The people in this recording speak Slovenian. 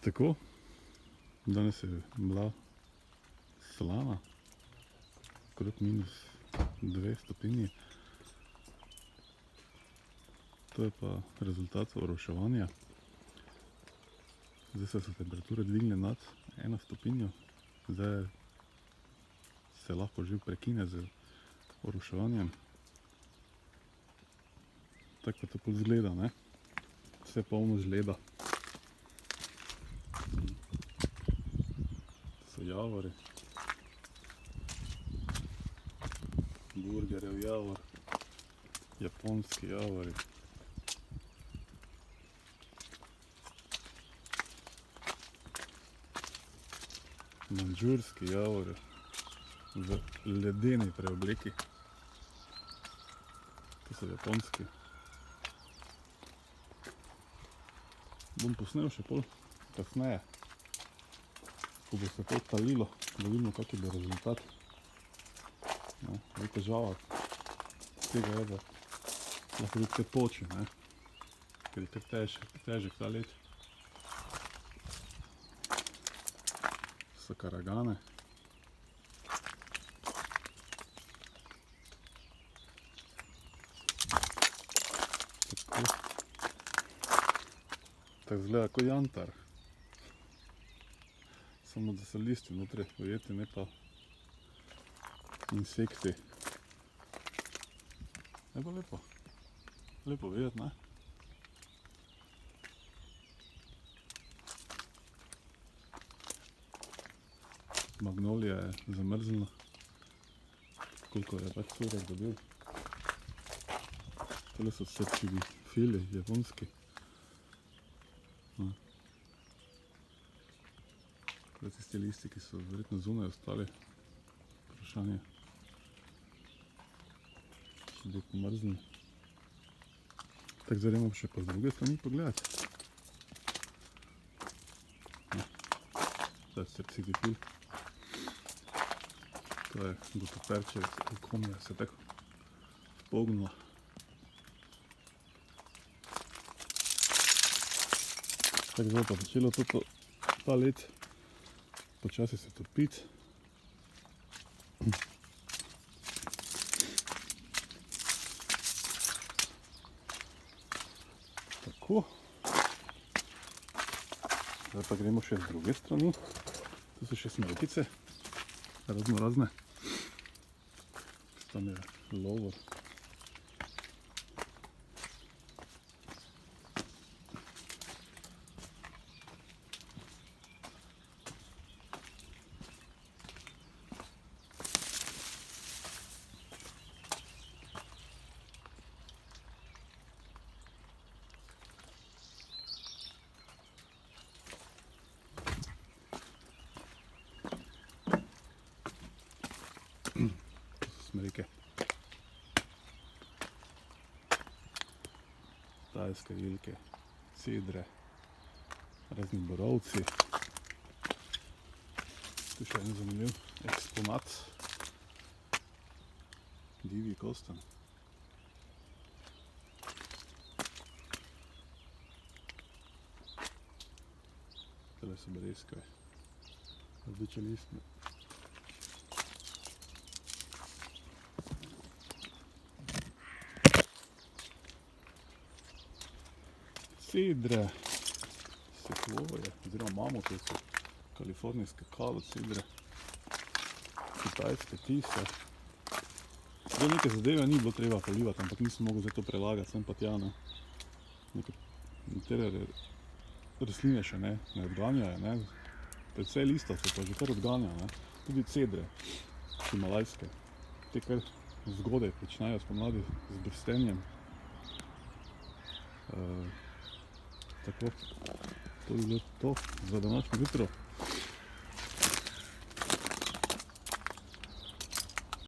Tako, danes je bila slana, okrog -2 stopinji. To je pa rezultat oroševanja. Zdaj so se temperature dvignile nad 1 stopinjo, zdaj se lahko že prekine z oroševanjem. Tako pa to pol izgleda, ne? Vse polno žleda. To so javori. Burgerjev javor, japonski javori. Mandžurski javor v ledeni preobleki. To so japonski. Bom posnel še pol kasneje, ko bo se pol talilo, da vidimo, kak je bil rezultat. Težava tega je, da lahko tudi kar poči, ker je kar težek ta led. So karagane. Tako izgleda kot jantar. Samo da so listi notri ujeti, ne pa insekti. Je pa lepo. Lepo videti, ne? Magnolija je zamrznila, koliko je pač surek dobil. Tole so cercivifili, japonski. Tole tisti listi, ki so verjetno zunaj ostali. Vprašanje. So bili pomrznili. Tako zdaj gremo še pa z druge strani pogledati. To je cercivifil. To je gotoperčevic, komija se tako spognila. Tako zdaj pa začelo ta led počasi se topiti. Tako. Zdaj pa gremo še z druge strani. Tu so še smelkice. Razne. Tam je lovor. Smreke. Tajske vilke, cedre, razni borovci. Tu še en zanimiv eksponat. Divji kostanj. Tole so breskve, rdečelistne. Cedre, sekvoje, oziroma mamuti so kalifornijske kalo cedre, kitajske tise. Zdaj neke zadeve ni bilo treba polivati, ampak nisem mogel zdaj to prelagati, sem pa tja, nekatere rastline še ne odganjajo, predvsej listov se pa že kar odganja, tudi cedre, himalajske, te kar zgodaj počnejo spomladi z brstenjem. Tako, to bi bilo to za današnje jutro.